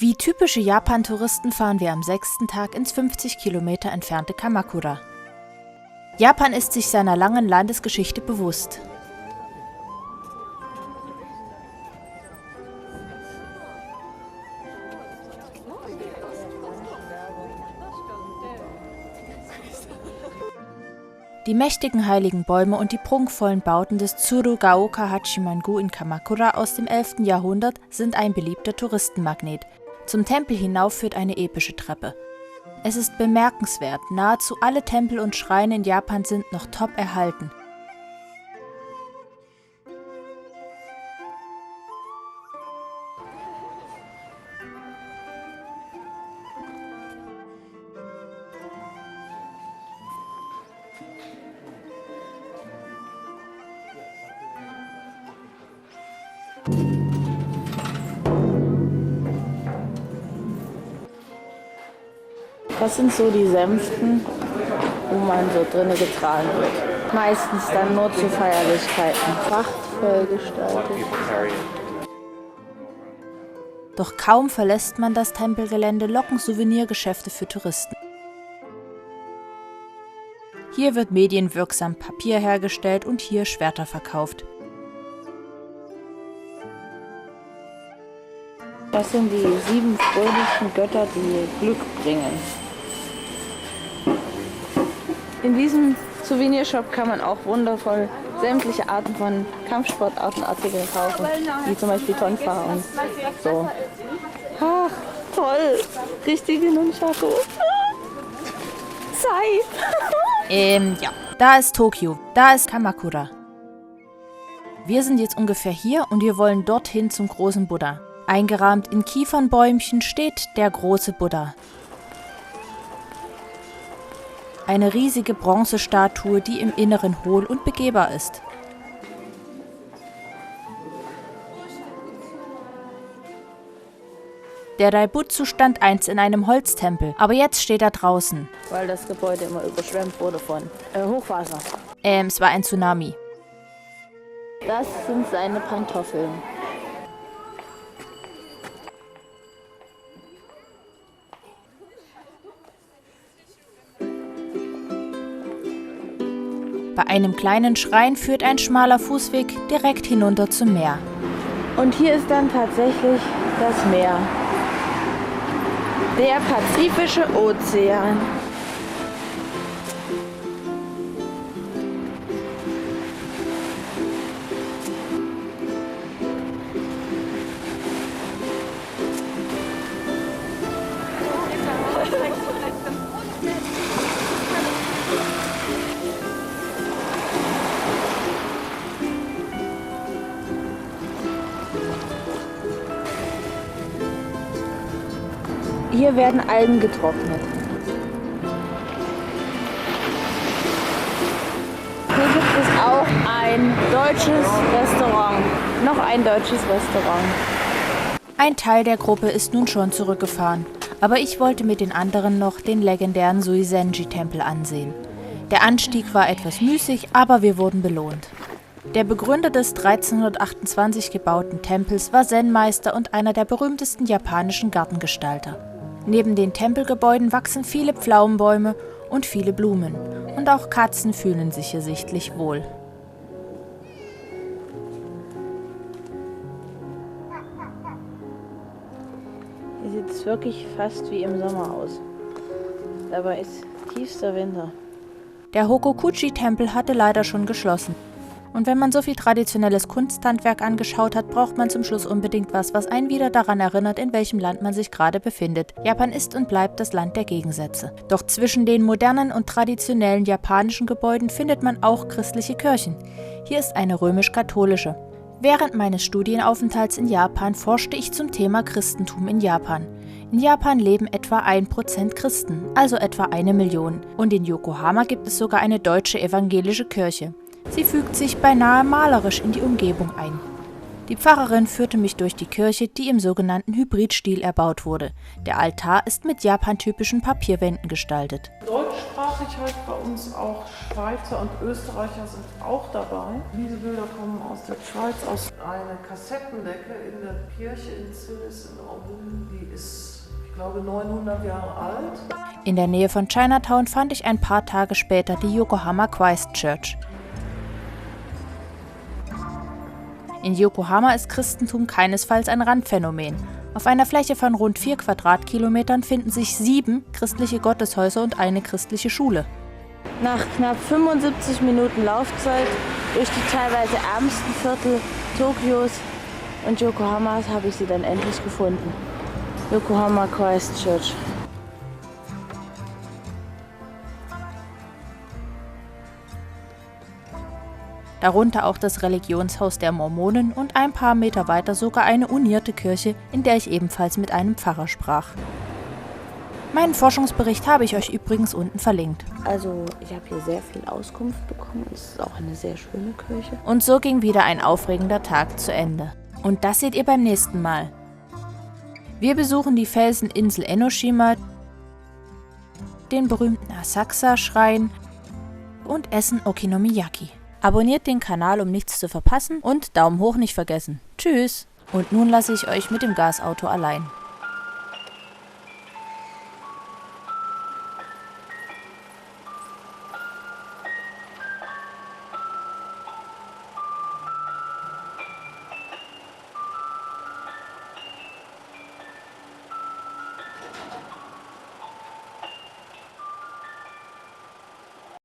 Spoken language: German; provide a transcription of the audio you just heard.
Wie typische Japan-Touristen fahren wir am 6. Tag ins 50 Kilometer entfernte Kamakura. Japan ist sich seiner langen Landesgeschichte bewusst. Die mächtigen heiligen Bäume und die prunkvollen Bauten des Tsurugaoka Hachiman-gu in Kamakura aus dem 11. Jahrhundert sind ein beliebter Touristenmagnet. Zum Tempel hinauf führt eine epische Treppe. Es ist bemerkenswert, nahezu alle Tempel und Schreine in Japan sind noch top erhalten. Das sind so die Sänften, wo man so drinnen getragen wird. Meistens dann nur zu Feierlichkeiten. Prachtvoll gestaltet. Doch kaum verlässt man das Tempelgelände, locken Souvenirgeschäfte für Touristen. Hier wird medienwirksam Papier hergestellt und hier Schwerter verkauft. Das sind die 7 fröhlichen Götter, die Glück bringen. In diesem Souvenirshop kann man auch wundervoll sämtliche Arten von Kampfsportartenartikeln kaufen, wie zum Beispiel Tonfa und so. Ach, toll! Richtige Nunchaku. Ja, da ist Tokio, da ist Kamakura. Wir sind jetzt ungefähr hier und wir wollen dorthin zum großen Buddha. Eingerahmt in Kiefernbäumchen steht der große Buddha. Eine riesige Bronzestatue, die im Inneren hohl und begehbar ist. Der Daibutsu stand einst in einem Holztempel, aber jetzt steht er draußen. Weil das Gebäude immer überschwemmt wurde von Hochwasser. Es war ein Tsunami. Das sind seine Pantoffeln. Bei einem kleinen Schrein führt ein schmaler Fußweg direkt hinunter zum Meer. Und hier ist dann tatsächlich das Meer. Der Pazifische Ozean. Hier werden Algen getrocknet. Hier gibt es auch ein deutsches Restaurant. Noch ein deutsches Restaurant. Ein Teil der Gruppe ist nun schon zurückgefahren, aber ich wollte mit den anderen noch den legendären Suizenji-Tempel ansehen. Der Anstieg war etwas müßig, aber wir wurden belohnt. Der Begründer des 1328 gebauten Tempels war Zen-Meister und einer der berühmtesten japanischen Gartengestalter. Neben den Tempelgebäuden wachsen viele Pflaumenbäume und viele Blumen. Und auch Katzen fühlen sich hier sichtlich wohl. Hier sieht es wirklich fast wie im Sommer aus. Dabei ist tiefster Winter. Der Hokokuchi-Tempel hatte leider schon geschlossen. Und wenn man so viel traditionelles Kunsthandwerk angeschaut hat, braucht man zum Schluss unbedingt was einen wieder daran erinnert, in welchem Land man sich gerade befindet. Japan ist und bleibt das Land der Gegensätze. Doch zwischen den modernen und traditionellen japanischen Gebäuden findet man auch christliche Kirchen. Hier ist eine römisch-katholische. Während meines Studienaufenthalts in Japan forschte ich zum Thema Christentum in Japan. In Japan leben etwa 1% Christen, also etwa 1 Million. Und in Yokohama gibt es sogar eine deutsche evangelische Kirche. Sie fügt sich beinahe malerisch in die Umgebung ein. Die Pfarrerin führte mich durch die Kirche, die im sogenannten Hybridstil erbaut wurde. Der Altar ist mit japantypischen Papierwänden gestaltet. Deutschsprachig halt bei uns auch Schweizer und Österreicher sind auch dabei. Diese Bilder kommen aus der Schweiz, aus einer Kassettendecke in der Kirche in Zillis in Aubing. Die ist ich glaube 900 Jahre alt. In der Nähe von Chinatown fand ich ein paar Tage später die Yokohama Christ Church. In Yokohama ist Christentum keinesfalls ein Randphänomen. Auf einer Fläche von rund 4 Quadratkilometern finden sich 7 christliche Gotteshäuser und eine christliche Schule. Nach knapp 75 Minuten Laufzeit durch die teilweise ärmsten Viertel Tokios und Yokohamas habe ich sie dann endlich gefunden. Yokohama Christ Church. Darunter auch das Religionshaus der Mormonen und ein paar Meter weiter sogar eine unierte Kirche, in der ich ebenfalls mit einem Pfarrer sprach. Meinen Forschungsbericht habe ich euch übrigens unten verlinkt. Also ich habe hier sehr viel Auskunft bekommen. Es ist auch eine sehr schöne Kirche. Und so ging wieder ein aufregender Tag zu Ende. Und das seht ihr beim nächsten Mal. Wir besuchen die Felseninsel Enoshima, den berühmten Asakusa-Schrein und essen Okonomiyaki. Abonniert den Kanal, um nichts zu verpassen und Daumen hoch nicht vergessen. Tschüss! Und nun lasse ich euch mit dem Gasauto allein.